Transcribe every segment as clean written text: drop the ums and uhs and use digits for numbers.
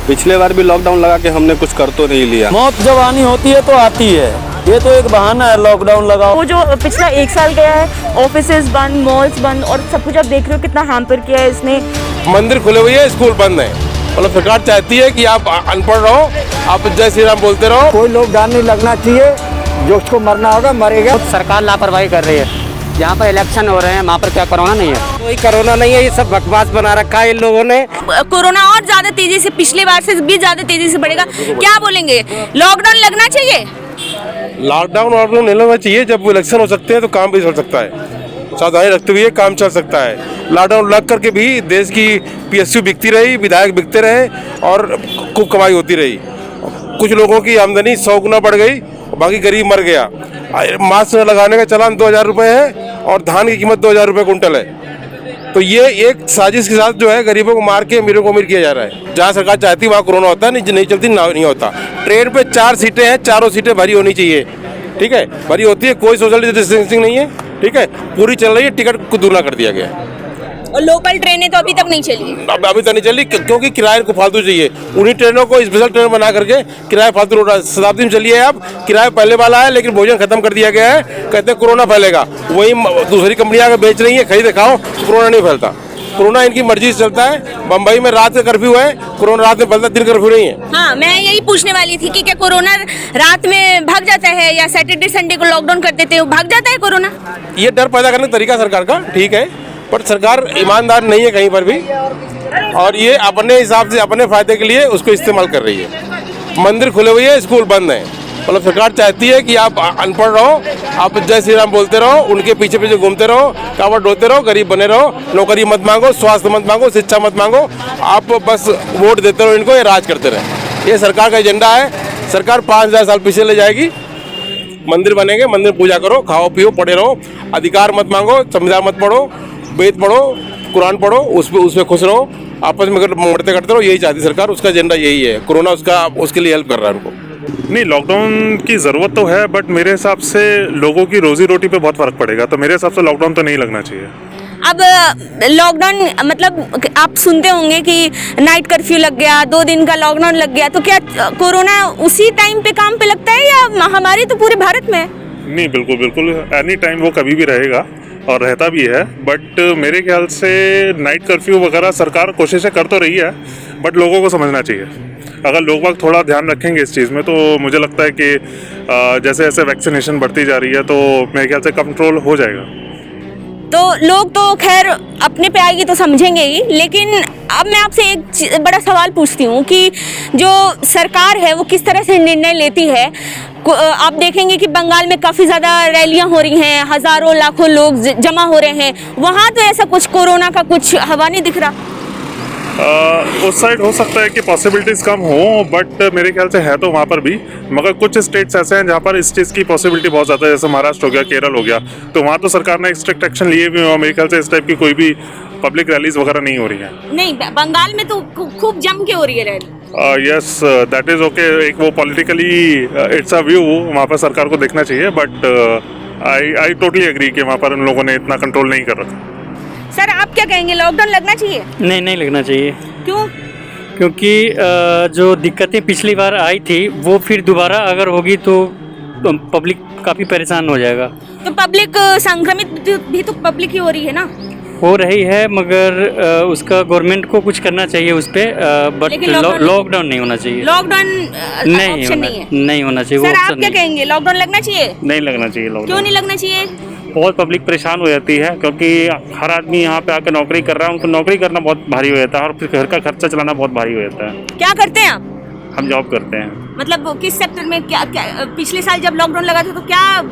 पिछले बार भी लॉकडाउन लगा के हमने कुछ कर तो नहीं लिया। मौत जब आनी होती है तो आती है, ये तो एक बहाना है लॉकडाउन लगाओ। वो जो पिछला 1 साल गया है, ऑफिसेज बंद, मॉल्स बंद और सब कुछ आप देख रहे हो कितना हैम्पर किया है इसने। मंदिर खुले हुए हैं, स्कूल बंद है। मतलब सरकार चाहती है कि आप अनपढ़ रहो, आप जय श्री राम बोलते रहो। कोई लॉकडाउन नहीं लगना चाहिए, जो उसको मरना होगा मरेगा। सरकार लापरवाही कर रही है। यहाँ पर इलेक्शन हो रहे हैं, वहाँ पर क्या कोरोना नहीं है? कोई कोरोना नहीं है, ये सब बकवास बना रखा है इन लोगों ने। कोरोना और ज्यादा तेजी से, पिछले बार से भी ज्यादा तेजी से बढ़ेगा। क्या बोलेंगे, लॉकडाउन लगना चाहिए? लॉकडाउन नहीं लगना चाहिए। जब इलेक्शन हो सकते हैं तो काम भी चल सकता है, सावधानी रखते हुए काम चल सकता है। लॉकडाउन लग करके भी देश की PSU बिकती रही, विधायक बिकते रहे और खूब कमाई होती रही। कुछ लोगों की आमदनी 100 गुना बढ़ गई, बाकी गरीब मर गया। मास्क लगाने का चलान 2000 रुपये है और धान की कीमत 2000 रुपये कुंटल है। तो ये एक साजिश के साथ जो है गरीबों को मार के अमीरों को अमीर किया जा रहा है। जहाँ सरकार चाहती है वहाँ कोरोना होता है, नहीं चलती नहीं होता। ट्रेन पे 4 सीटें हैं, चारों सीटें भरी होनी चाहिए, ठीक है, भरी होती है, कोई सोशल डिस्टेंसिंग नहीं है, ठीक है, पूरी चल रही है, टिकट को दूना कर दिया गया। और लोकल ट्रेनें तो अभी तक नहीं चली। अभी तक नहीं चली क्योंकि किराए को फालतू चाहिए। उन्हीं ट्रेनों को स्पेशल ट्रेन बना करके किराया फालतू लूट रहा है। शताब्दी में चलिए आप, किराया पहले वाला है लेकिन भोजन खत्म कर दिया गया है, कहते हैं कोरोना फैलेगा। वही दूसरी कंपनियां आकर बेच रही है, खरीद दिखाओ, कोरोना नहीं फैलता। कोरोना इनकी मर्जी से चलता है। बम्बई में रात का कर्फ्यू है, कोरोना रात में फैलता, दिन कर्फ्यू नहीं है। हाँ, मैं यही पूछने वाली थी कि क्या कोरोना रात में भाग जाता है या सैटरडे संडे को लॉकडाउन कर देते हो, भाग जाता है कोरोना? ये डर पैदा करने का तरीका सरकार का ठीक है, पर सरकार ईमानदार नहीं है कहीं पर भी, और ये अपने हिसाब से अपने फायदे के लिए उसको इस्तेमाल कर रही है। मंदिर खुले हुए हैं, स्कूल बंद है। मतलब सरकार चाहती है कि आप अनपढ़ रहो, आप जय श्री राम बोलते रहो, उनके पीछे पीछे घूमते रहो, कावड़ ढोते रहो, गरीब बने रहो, नौकरी मत मांगो, स्वास्थ्य मत मांगो, शिक्षा मत मांगो, आप बस वोट देते रहो इनको, ये राज करते रहे। ये सरकार का एजेंडा है। सरकार 5000 साल पीछे ले जाएगी। मंदिर बनेंगे, मंदिर पूजा करो, खाओ पियो, पढ़े रहो, अधिकार मत मांगो, संविधान मत पढ़ो, वेद पढ़ो, कुरान पढ़ो, उसमें खुश रहो, आपस में मरते करते रहो। यही चाहती सरकार, उसका एजेंडा यही है। कोरोना उसके लिए हेल्प कर रहा है उनको। नहीं, लॉकडाउन की ज़रूरत तो है, बट मेरे हिसाब से लोगों की रोजी रोटी पे बहुत फ़र्क पड़ेगा, तो मेरे हिसाब से लॉकडाउन तो नहीं लगना चाहिए। अब लॉकडाउन मतलब आप सुनते होंगे कि नाइट कर्फ्यू लग गया, 2 दिन का लॉकडाउन लग गया, तो क्या कोरोना उसी टाइम पे काम पे लगता है या महामारी तो पूरे भारत में? नहीं, बिल्कुल बिल्कुल, एनी टाइम वो कभी भी रहेगा और रहता भी है। बट मेरे ख्याल से नाइट कर्फ्यू वगैरह सरकार कोशिशें कर तो रही है, बट लोगों को समझना चाहिए। अगर लोग वक्त थोड़ा ध्यान रखेंगे इस चीज़ में, तो मुझे लगता है कि जैसे जैसे वैक्सीनेशन बढ़ती जा रही है तो मेरे ख्याल से कंट्रोल हो जाएगा। तो लोग तो खैर अपने पे आएगी तो समझेंगे ही, लेकिन अब मैं आपसे एक बड़ा सवाल पूछती हूँ कि जो सरकार है वो किस तरह से निर्णय लेती है। आप देखेंगे कि बंगाल में काफ़ी ज़्यादा रैलियाँ हो रही हैं, हज़ारों लाखों लोग जमा हो रहे हैं, वहाँ तो ऐसा कुछ कोरोना का कुछ हवा नहीं दिख रहा। उस साइड हो सकता है कि पॉसिबिलिटीज़ कम हो, बट मेरे ख्याल से है तो वहाँ पर भी। मगर कुछ स्टेट्स ऐसे हैं जहाँ पर इस चीज़ की पॉसिबिलिटी बहुत ज़्यादा है, जैसे महाराष्ट्र हो गया, केरल हो गया, तो वहाँ तो सरकार ने स्ट्रिक्ट एक्शन लिए भी हुआ। मेरे ख्याल से इस टाइप की कोई भी पब्लिक रैलीज वगैरह नहीं हो रही हैं। नहीं, बंगाल में तो खूब जम के हो रही है rally. Yes, that is okay. एक वो पॉलिटिकली इट्स अ व्यू, वहाँ पर सरकार को देखना चाहिए, बट आई टोटली एग्री कि वहाँ पर उन लोगों ने इतना कंट्रोल नहीं कर रखा। सर, आप क्या कहेंगे, लॉकडाउन लगना चाहिए? नहीं लगना चाहिए। क्यों? क्योंकि जो दिक्कतें पिछली बार आई थी वो फिर दोबारा अगर होगी तो पब्लिक काफ़ी परेशान हो जाएगा। तो पब्लिक संक्रमित भी तो पब्लिक ही हो रही है ना? हो रही है, मगर उसका गवर्नमेंट को कुछ करना चाहिए उस पर, बट लॉकडाउन नहीं होना चाहिए। लॉकडाउन नहीं होना चाहिए। सर, आप क्या कहेंगे, लॉकडाउन लगना चाहिए? नहीं लगना चाहिए लॉकडाउन। क्यों नहीं लगना चाहिए? बहुत पब्लिक परेशान हो जाती है, क्योंकि हर आदमी यहाँ पे आकर नौकरी कर रहा है, उनको नौकरी करना बहुत भारी हो जाता है और फिर घर का खर्चा चलाना बहुत भारी हो जाता है। क्या करते हैं आप? हम जॉब करते हैं। मतलब किस सेक्टर में? क्या पिछले साल जब लॉकडाउन लगा था तो क्या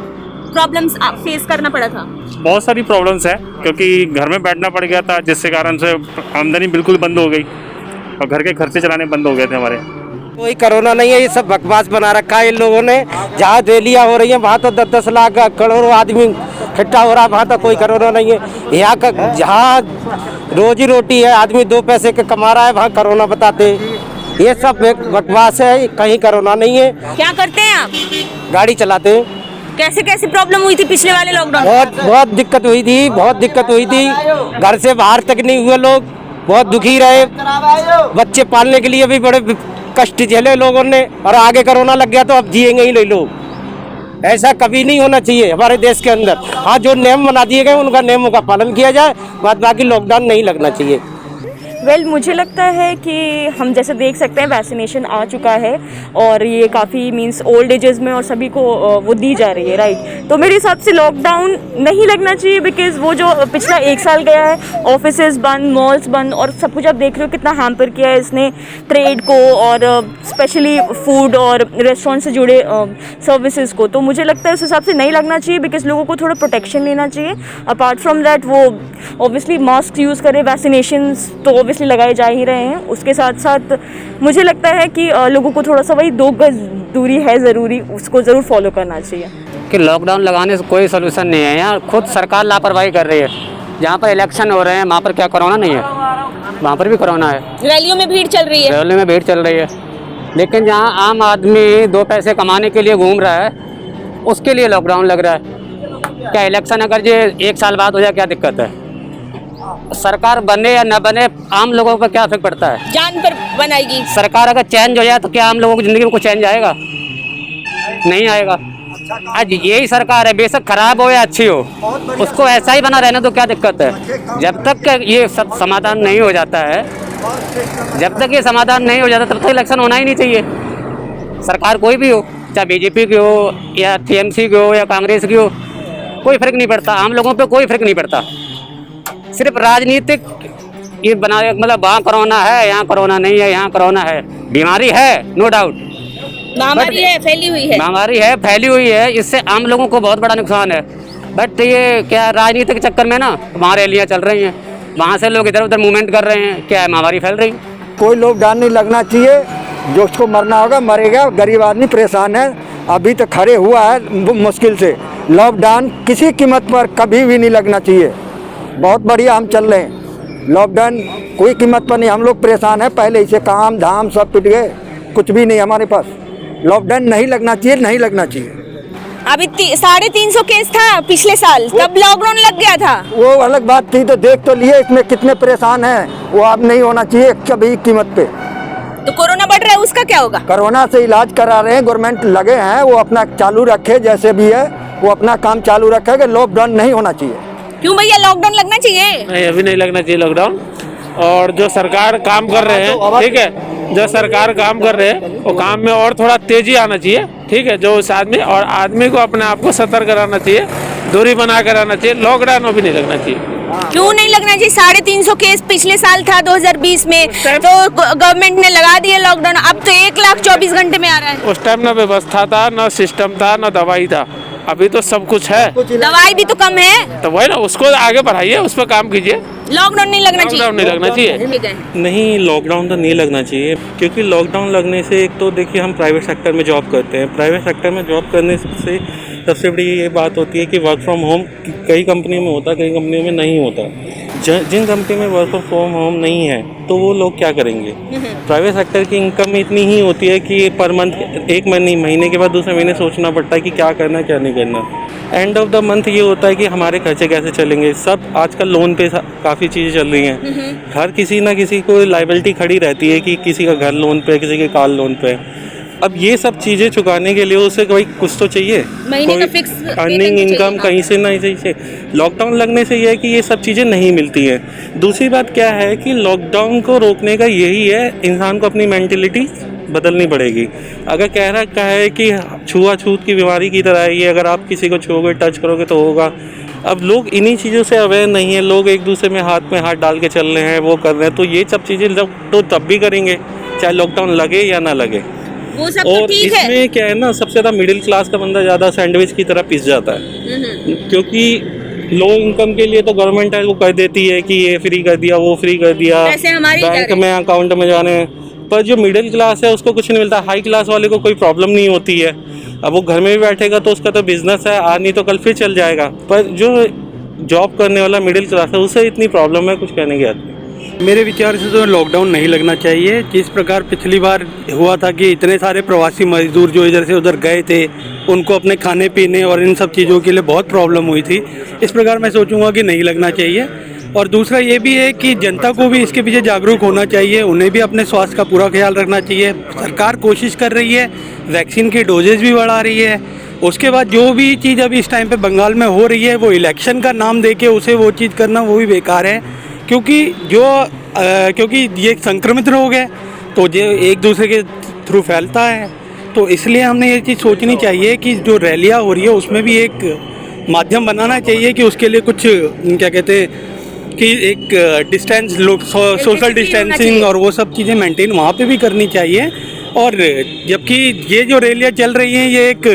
प्रॉब्लम्स आप फेस करना पड़ा था? बहुत सारी प्रॉब्लम्स है, क्योंकि घर में बैठना पड़ गया था, जिससे कारण से आमदनी बिल्कुल बंद हो गई और घर के खर्चे चलाने बंद हो गए थे हमारे। कोई कोरोना नहीं है, ये सब बकवास बना रखा है इन लोगों ने। जहाँ रैलियाँ हो रही हैं वहाँ तो 10-10 लाख करोड़ों आदमी इकट्ठा हो रहा है, वहाँ तो कोई कोरोना नहीं है। यहाँ का जहाँ रोजी रोटी है, आदमी 2 पैसे के कमा रहा है, वहाँ कोरोना बताते हैं। ये सब एक बकवास है, कहीं कोरोना नहीं है। क्या करते हैं आप? गाड़ी चलाते हैं। कैसे कैसे प्रॉब्लम हुई थी पिछले वाले लॉकडाउन? बहुत दिक्कत हुई थी, बहुत दिक्कत हुई थी। घर से बाहर तक नहीं हुए लोग, बहुत दुखी रहे, बच्चे पालने के लिए भी बड़े कष्ट झेले लोगों ने, और आगे कोरोना लग गया तो अब जिएंगे ही नहीं लोग। ऐसा कभी नहीं होना चाहिए हमारे देश के अंदर। हाँ, जो नियम बना दिए गए उनका नियमों का पालन किया जाए, बाकी लॉकडाउन नहीं लगना चाहिए। वेल मुझे लगता है कि हम जैसे देख सकते हैं वैक्सीनेशन आ चुका है और ये काफ़ी मींस ओल्ड एजेस में और सभी को वो दी जा रही है, राइट। तो मेरे हिसाब से लॉकडाउन नहीं लगना चाहिए, बिकॉज़ वो जो पिछला 1 साल गया है, ऑफिसेज बंद, मॉल्स बंद, और सब कुछ आप देख रहे हो कितना हैम्पर किया है इसने ट्रेड को और स्पेशली फूड और रेस्टोरेंट से जुड़े सर्विसेज को। तो मुझे लगता है उस हिसाब से नहीं लगना चाहिए, बिकॉज लोगों को थोड़ा प्रोटेक्शन लेना चाहिए। अपार्ट फ्रॉम दैट वो ऑब्वियसली मास्क यूज़ करें, वैक्सीनेशन तो ऑब्वियसली लगाए जा ही रहे हैं, उसके साथ साथ मुझे लगता है कि लोगों को थोड़ा सा वही 2 गज दूरी है ज़रूरी, उसको ज़रूर फॉलो करना चाहिए। कि लॉकडाउन लगाने से कोई सोल्यूशन नहीं है। यहाँ खुद सरकार लापरवाही कर रही है। जहाँ पर इलेक्शन हो रहे हैं वहाँ पर क्या कोरोना नहीं है? वहाँ पर भी कोरोना है। रैलियों में भीड़ चल रही है, रैली में भीड़ चल रही है, लेकिन जहाँ आम आदमी 2 पैसे कमाने के लिए घूम रहा है उसके लिए लॉकडाउन लग रहा है। क्या इलेक्शन अगर ये 1 साल बाद हो जाए क्या दिक्कत है? सरकार बने या न बने आम लोगों पर क्या इफेक्ट पड़ता है? जान पर बनाएगी। सरकार अगर चेंज हो जाए तो क्या आम लोगों की ज़िंदगी में कुछ चेंज आएगा? नहीं आएगा। आज यही सरकार है, बेशक खराब हो या अच्छी हो, उसको ऐसा ही बना रहना तो क्या दिक्कत है? जब तक ये सब समाधान नहीं हो जाता है, जब तक ये समाधान नहीं हो जाता तब तक इलेक्शन होना ही नहीं चाहिए। सरकार कोई भी हो, चाहे बीजेपी की हो या टीएमसी की हो या कांग्रेस की हो, कोई फर्क नहीं पड़ता। आम लोगों पे कोई फर्क नहीं पड़ता। सिर्फ राजनीतिक ये बना, मतलब वहाँ कोरोना है, यहाँ कोरोना नहीं है, यहाँ कोरोना है। बीमारी है, नो डाउट, महामारी है, फैली हुई है, महामारी है, फैली हुई है, इससे आम लोगों को बहुत बड़ा नुकसान है। बट ये क्या राजनीति के चक्कर में ना वहाँ रैलियाँ चल रही हैं, वहाँ से लोग इधर उधर मूवमेंट कर रहे हैं, क्या है महामारी फैल रही। कोई लॉकडाउन नहीं लगना चाहिए, जो उसको मरना होगा मरेगा, गरीब आदमी परेशान है, अभी तो खड़े हुआ है मुश्किल से। लॉकडाउन किसी कीमत पर कभी भी नहीं लगना चाहिए। बहुत बढ़िया हम चल रहे हैं, लॉकडाउन कोई कीमत पर नहीं। हम लोग परेशान हैं, पहले इसे काम धाम सब पिट गए, कुछ भी नहीं हमारे पास। लॉकडाउन नहीं लगना चाहिए, नहीं लगना चाहिए। अभी 350 केस था पिछले साल, तब लॉकडाउन लग गया था, वो अलग बात थी, तो देख तो लिए इसमें कितने परेशान हैं। वो अब नहीं होना चाहिए कभी कीमत पे। तो कोरोना बढ़ रहा है, उसका क्या होगा? कोरोना से इलाज करा रहे हैं, गवर्नमेंट लगे हैं, वो अपना चालू रखे, जैसे भी है वो अपना काम चालू रखेगा। लॉकडाउन नहीं होना चाहिए। क्यों भैया, लॉकडाउन लगना चाहिए? नहीं, अभी नहीं लगना चाहिए लॉकडाउन। और जो सरकार काम कर रहे हैं, ठीक है, जो सरकार काम कर रहे हैं वो काम में और थोड़ा तेजी आना चाहिए, ठीक है। जो उस आदमी और आदमी को अपने आप को सतर्क कराना चाहिए, दूरी बना कर रहना चाहिए। लॉकडाउन अभी नहीं लगना चाहिए। क्यों नहीं लगना चाहिए? 350 केस पिछले साल था 2020 में, तो गवर्नमेंट ने लगा दिया लॉकडाउन। अब तो 1,24 घंटे में आ रहा है। उस टाइम ना व्यवस्था था, ना सिस्टम था, ना दवाई था। अभी तो सब कुछ है, दवाई भी तो कम है, तो वही ना, उसको आगे बढ़ाइए, उस पर काम कीजिए। लॉकडाउन नहीं लगना चाहिए। लॉकडाउन नहीं लगना चाहिए। ठीक है। नहीं, लॉकडाउन तो नहीं लगना चाहिए, क्योंकि लॉकडाउन लगने से एक तो देखिए हम प्राइवेट सेक्टर में जॉब करते हैं। प्राइवेट सेक्टर में जॉब करने से सबसे बड़ी ये बात होती है कि वर्क फ्रॉम होम कई कंपनियों में होता है, कई कंपनियों में नहीं होता। जिन कंपनी में वर्क फ्रॉम होम नहीं है तो वो लोग क्या करेंगे? प्राइवेट सेक्टर की इनकम इतनी ही होती है कि पर मंथ, एक महीने के बाद दूसरे महीने सोचना पड़ता है कि क्या करना क्या नहीं करना। एंड ऑफ द मंथ ये होता है कि हमारे खर्चे कैसे चलेंगे। सब आजकल लोन पे काफ़ी चीज़ें चल रही हैं, हर किसी ना किसी को लायबिलिटी खड़ी रहती है कि किसी का घर लोन पे, किसी के कार लोन पे। अब ये सब चीज़ें चुकाने के लिए उसे कोई कुछ तो चाहिए, महीने का फिक्स अर्निंग इनकम कहीं से ना चाहिए। लॉकडाउन लगने से ये है कि ये सब चीज़ें नहीं मिलती हैं। दूसरी बात क्या है कि लॉकडाउन को रोकने का यही है, इंसान को अपनी मेंटलिटी बदलनी पड़ेगी। अगर कह रखा है कि छुआछूत की बीमारी की तरह है ये, अगर आप किसी को छुओगे, टच करोगे तो होगा। अब लोग इन्हीं चीज़ों से अवेयर नहीं है, लोग एक दूसरे में हाथ डाल के चल रहे हैं, वो कर रहे हैं। तो ये सब चीज़ें तो तब भी करेंगे चाहे लॉकडाउन लगे या ना लगे। वो सब तो और ठीक है। इसमें क्या है ना, सबसे ज़्यादा मिडिल क्लास का बंदा ज़्यादा सैंडविच की तरह पिस जाता है, क्योंकि लो इनकम के लिए तो गवर्नमेंट है वो कर देती है कि ये फ्री कर दिया, वो फ्री कर दिया, बैंक में अकाउंट में जाने, पर जो मिडिल क्लास है उसको कुछ नहीं मिलता। हाई क्लास वाले को कोई प्रॉब्लम नहीं होती है, अब वो घर में भी बैठेगा तो उसका तो बिजनेस है, आज नहीं तो कल फिर चल जाएगा। पर जो जॉब करने वाला मिडिल क्लास है उसे इतनी प्रॉब्लम है, कुछ कहने की बात नहीं। मेरे विचार से तो लॉकडाउन नहीं लगना चाहिए। जिस प्रकार पिछली बार हुआ था कि इतने सारे प्रवासी मजदूर जो इधर से उधर गए थे, उनको अपने खाने पीने और इन सब चीज़ों के लिए बहुत प्रॉब्लम हुई थी, इस प्रकार मैं सोचूंगा कि नहीं लगना चाहिए। और दूसरा ये भी है कि जनता को भी इसके पीछे जागरूक होना चाहिए, उन्हें भी अपने स्वास्थ्य का पूरा ख्याल रखना चाहिए। सरकार कोशिश कर रही है, वैक्सीन की डोजेज भी बढ़ा रही है। उसके बाद जो भी चीज़ अभी इस टाइम पे बंगाल में हो रही है, वो इलेक्शन का नाम देके उसे वो चीज़ करना वो भी बेकार है, क्योंकि क्योंकि ये संक्रमित रोग है तो ये एक दूसरे के थ्रू फैलता है। तो इसलिए हमने ये चीज़ सोचनी चाहिए कि जो रैलियाँ हो रही है उसमें भी एक माध्यम बनाना चाहिए कि उसके लिए कुछ क्या कहते हैं कि एक डिस्टेंस लोग सोशल डिस्टेंसिंग और वो सब चीज़ें मेंटेन वहाँ पे भी करनी चाहिए। और जबकि ये जो रैलियाँ चल रही हैं ये एक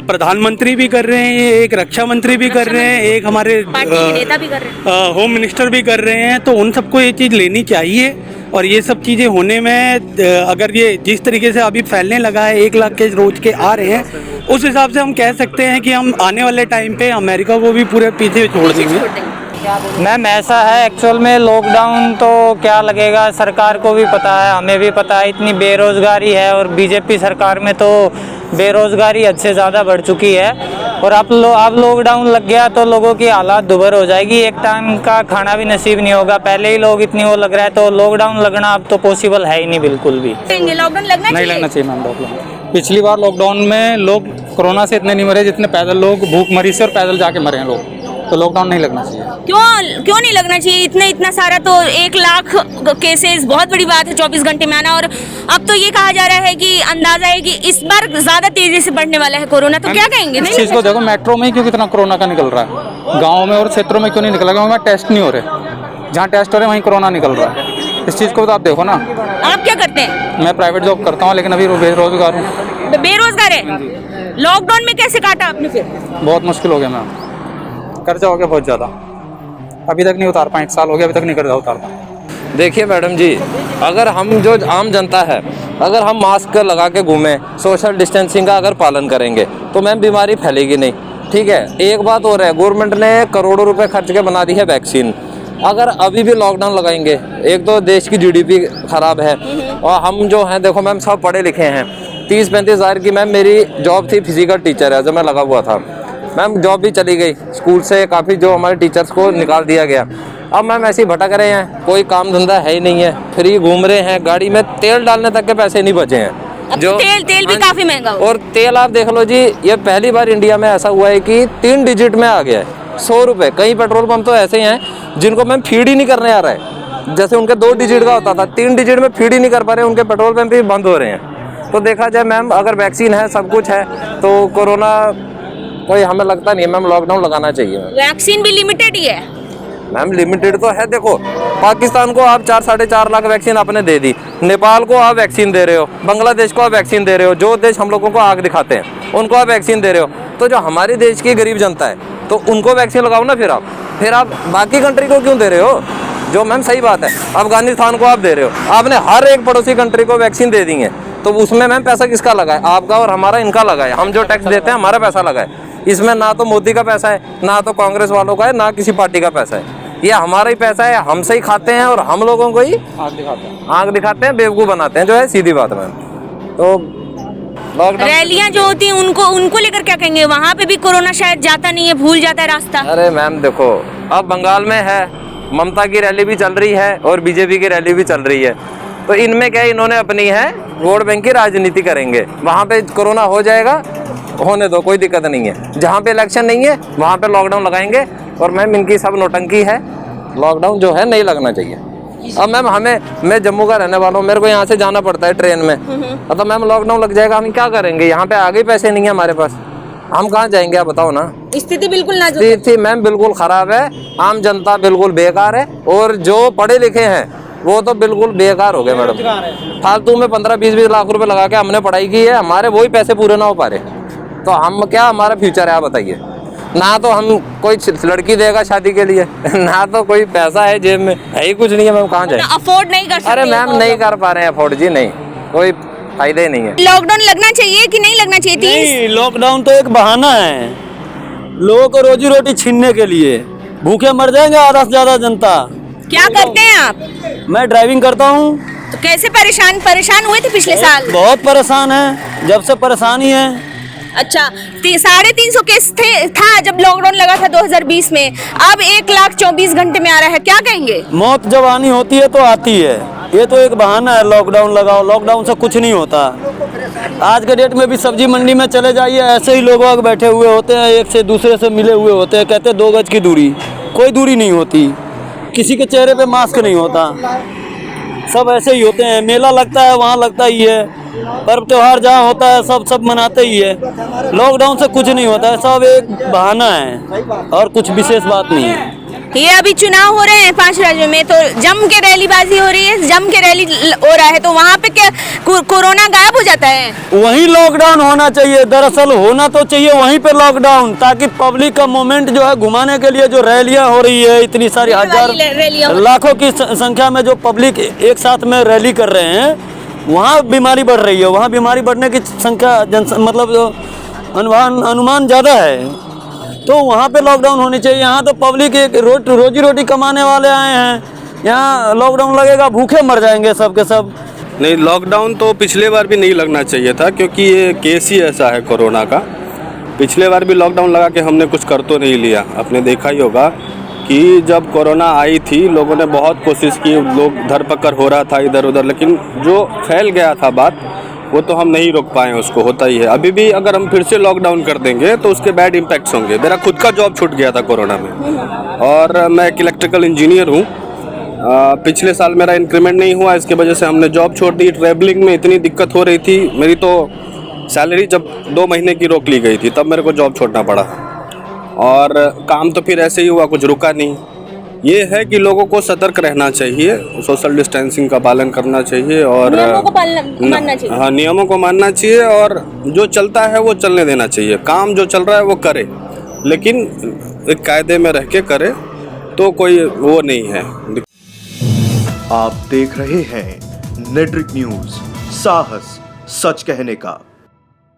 प्रधानमंत्री भी कर रहे हैं, एक रक्षा मंत्री भी कर रहे हैं, एक हमारे नेता भी कर रहे हैं, होम मिनिस्टर भी कर रहे हैं। तो उन सबको ये चीज़ लेनी चाहिए। और ये सब चीज़ें होने में अगर ये जिस तरीके से अभी फैलने लगा है, 1 लाख केस रोज के आ रहे हैं, उस हिसाब से हम कह सकते हैं कि हम आने वाले टाइम पे अमेरिका को भी पूरे पीछे छोड़ देंगे। मैम ऐसा है, एक्चुअल में लॉकडाउन तो क्या लगेगा, सरकार को भी पता है, हमें भी पता है, इतनी बेरोज़गारी है और बीजेपी सरकार में तो बेरोज़गारी हद से ज़्यादा बढ़ चुकी है। और अब लॉकडाउन लग गया तो लोगों की हालात दुभर हो जाएगी, एक टाइम का खाना भी नसीब नहीं होगा। पहले ही लोग इतनी वो लग रहा है, तो लॉकडाउन लगना अब तो पॉसिबल है ही नहीं बिल्कुल भी। लॉकडाउन लगना नहीं लगना चाहिए मैम लॉकडाउन। पिछली बार लॉकडाउन में लोग कोरोना से इतने नहीं मरे जितने पैदल लोग भूखमरी से और पैदल जाके मरे हैं लोग, तो लॉकडाउन नहीं लगना चाहिए। क्यों नहीं लगना चाहिए? इतना सारा तो 1 लाख केसेस बहुत बड़ी बात है 24 घंटे में आना। और अब तो ये कहा जा रहा है कि अंदाजा है कि इस बार ज्यादा तेजी से बढ़ने वाला है कोरोना, तो क्या कहेंगे? इस चीज़ को देखो, मेट्रो में ही क्यों कितना कोरोना का निकल रहा है, गाँव में और क्षेत्रों में क्यों नहीं निकला? क्योंकि वहाँ टेस्ट नहीं हो रहे, जहाँ टेस्ट हो रहे हैं वहीं कोरोना निकल रहा है। इस चीज़ को तो आप देखो ना। आप क्या करते हैं? मैं प्राइवेट जॉब करता हूँ, लेकिन अभी बेरोजगार हूँ। बेरोजगार है? लॉकडाउन में कैसे काटा आपने फिर? बहुत मुश्किल हो गया मैम, कर्जा हो गया बहुत ज़्यादा, अभी तक नहीं उतार पाए। 1 साल हो गया, अभी तक नहीं कर्जा उतार पाए। देखिए मैडम जी, अगर हम जो आम जनता है, अगर हम मास्क लगा के घूमें, सोशल डिस्टेंसिंग का अगर पालन करेंगे तो मैम बीमारी फैलेगी नहीं। ठीक है, एक बात और है, गवर्नमेंट ने करोड़ों रुपए खर्च के बना दी है वैक्सीन। अगर अभी भी लॉकडाउन लगाएंगे, एक तो देश की जीडीपी खराब है, और हम जो हैं देखो मैम सब पढ़े लिखे हैं। 30-35 हज़ार की मैम मेरी जॉब थी, फिजिकल टीचर है जो मैं लगा हुआ था। मैम जॉब भी चली गई, स्कूल से काफ़ी जो हमारे टीचर्स को निकाल दिया गया। अब मैम ऐसे ही भटक रहे हैं, कोई काम धंधा है ही नहीं है, फ्री घूम रहे हैं, गाड़ी में तेल डालने तक के पैसे नहीं बचे हैं। अब जो तेल भी काफी महंगा हो। और तेल आप देख लो जी, ये पहली बार इंडिया में ऐसा हुआ है कि 3 डिजिट में आ गया है, 100 रुपये। कई पेट्रोल पंप तो ऐसे ही हैं जिनको मैम फीड ही नहीं करने आ रहा है, जैसे उनके 2 डिजिट का होता था, 3 डिजिट में फीड ही नहीं कर पा रहे, उनके पेट्रोल पंप भी बंद हो रहे हैं। तो देखा जाए मैम, अगर वैक्सीन है, सब कुछ है, तो कोरोना कोई हमें लगता नहीं है मैम लॉकडाउन लगाना चाहिए। वैक्सीन भी लिमिटेड ही है मैम, लिमिटेड तो है। देखो पाकिस्तान को आप 4-4.5 लाख वैक्सीन आपने दे दी, नेपाल को आप वैक्सीन दे रहे हो, बांग्लादेश को आप वैक्सीन दे रहे हो, जो देश हम लोगों को आग दिखाते हैं उनको आप वैक्सीन दे रहे हो। तो जो हमारे देश की गरीब जनता है तो उनको वैक्सीन लगाओ ना। फिर आप बाकी कंट्री को क्यों दे रहे हो? जो मैम सही बात है, अफगानिस्तान को आप दे रहे हो, आपने हर एक पड़ोसी कंट्री को वैक्सीन दे दी है, तो उसमें मैम पैसा किसका लगा है? आपका और हमारा, इनका लगा है। हम जो टैक्स देते हैं हमारा पैसा लगा है, इसमें ना तो मोदी का पैसा है, ना तो कांग्रेस वालों का है, ना किसी पार्टी का पैसा है। ये हमारा ही पैसा है, हमसे ही खाते हैं और हम लोगों को ही आँख दिखाते हैं, बेवकूफ़ बनाते हैं, जो है सीधी बात मैम। तो रैलियां जो होती हैं उनको लेकर क्या कहेंगे? वहाँ पे भी कोरोना शायद जाता नहीं है, भूल जाता है रास्ता। अरे मैम देखो, अब बंगाल में है, ममता की रैली भी चल रही है और बीजेपी की रैली भी चल रही है, तो इनमें क्या, इन्होंने अपनी है वोट बैंक की राजनीति करेंगे। वहाँ पे कोरोना हो जाएगा, होने दो, कोई दिक्कत नहीं है। जहाँ पे इलेक्शन नहीं है वहाँ पे लॉकडाउन लगाएंगे। और मैम इनकी सब नौटंकी है, लॉकडाउन जो है नहीं लगना चाहिए। अब मैम मैं जम्मू का रहने वाला हूँ, मेरे को यहाँ से जाना पड़ता है ट्रेन में, तो मैम लॉकडाउन लग जाएगा, हम क्या करेंगे? यहाँ पे आगे पैसे नहीं है हमारे पास, हम कहाँ जाएंगे? आप बताओ ना। स्थिति बिल्कुल नाजुक, स्थिति मैम बिल्कुल खराब है, आम जनता बिल्कुल बेकार है, और जो पढ़े लिखे हैं वो तो बिल्कुल बेकार हो गए मैडम। फालतू में 15-20 लाख रुपए लगा के हमने पढ़ाई की है, हमारे वही पैसे पूरे ना हो पा रहे, तो हम क्या, हमारा फ्यूचर है आप बताइए? ना तो हम कोई लड़की देगा शादी के लिए, ना तो कोई पैसा है जेब में, है ही कुछ नहीं है मैम, कहाँ जाए? अफोर्ड नहीं कर सकते। अरे मैम नहीं कर पा रहे हैं अफोर्ड जी, नहीं, कोई फायदा ही नहीं है। लॉकडाउन लगना चाहिए कि नहीं लगना चाहिए? नहीं, लॉकडाउन तो एक बहाना है लोगों को रोजी रोटी छीनने के लिए, भूखे मर जाएंगे आधा से ज्यादा जनता। क्या करते हैं आप? मैं ड्राइविंग करता हूँ। तो कैसे परेशान हुए थे पिछले साल? बहुत परेशान है, जब से परेशान ही है। अच्छा 350 केस था जब लॉकडाउन लगा था 2020 में, अब 1,24,000 घंटे में आ रहा है, क्या कहेंगे? मौत जब आनी होती है तो आती है, ये तो एक बहाना है। लॉकडाउन लगाओ, लॉकडाउन से कुछ नहीं होता। आज के डेट में भी सब्जी मंडी में चले जाइए, ऐसे ही लोग बाग बैठे हुए होते हैं, एक से दूसरे से मिले हुए होते हैं, कहते हैं 2 गज की दूरी, कोई दूरी नहीं होती, किसी के चेहरे पे मास्क नहीं होता, सब ऐसे ही होते हैं। मेला लगता है वहाँ लगता ही है, पर्व त्योहार जहाँ होता है सब मनाते ही है। लॉकडाउन से कुछ नहीं होता है, सब एक बहाना है और कुछ विशेष बात नहीं है। ये अभी चुनाव हो रहे हैं 5 राज्यों में, तो जम के रैलीबाजी हो रही है, जम के रैली हो रहा है, तो वहाँ पे क्या कोरोना गायब हो जाता है? वहीं लॉकडाउन होना चाहिए, दरअसल होना तो चाहिए वहीं पे लॉकडाउन, ताकि पब्लिक का मोमेंट जो है घुमाने के लिए जो रैलियां हो रही है, इतनी सारी हजार लाखों की संख्या में जो पब्लिक एक साथ में रैली कर रहे हैं, वहाँ बीमारी बढ़ रही है। वहाँ बीमारी बढ़ने की संख्या मतलब जो अनुमान ज़्यादा है, तो वहाँ पे लॉकडाउन होनी चाहिए। यहाँ तो पब्लिक एक रोजी रोटी कमाने वाले आए हैं, यहाँ लॉकडाउन लगेगा भूखे मर जाएंगे सब के सब। नहीं, लॉकडाउन तो पिछले बार भी नहीं लगना चाहिए था, क्योंकि ये केस ही ऐसा है कोरोना का। पिछले बार भी लॉकडाउन लगा के हमने कुछ कर तो नहीं लिया। आपने देखा ही होगा कि जब कोरोना आई थी लोगों ने बहुत कोशिश की, लोग धरपकड़ हो रहा था इधर उधर, लेकिन जो फैल गया था बात वो तो हम नहीं रोक पाए, उसको होता ही है। अभी भी अगर हम फिर से लॉकडाउन कर देंगे तो उसके बैड इम्पैक्ट्स होंगे। मेरा खुद का जॉब छूट गया था कोरोना में, और मैं एक इलेक्ट्रिकल इंजीनियर हूँ। पिछले साल मेरा इंक्रीमेंट नहीं हुआ, इसके वजह से हमने जॉब छोड़ दी। ट्रैवलिंग में इतनी दिक्कत हो रही थी मेरी, तो सैलरी जब 2 महीने की रोक ली गई थी तब मेरे को जॉब छोड़ना पड़ा, और काम तो फिर ऐसे ही हुआ, कुछ रुका नहीं। ये है कि लोगों को सतर्क रहना चाहिए, सोशल डिस्टेंसिंग का पालन करना चाहिए, और नियमों को मानना चाहिए। हाँ, नियमों को मानना चाहिए, और जो चलता है वो चलने देना चाहिए। काम जो चल रहा है वो करे, लेकिन एक कायदे में रह के करे, तो कोई वो नहीं है। आप देख रहे हैं नेट्रिक न्यूज, साहस सच कहने का।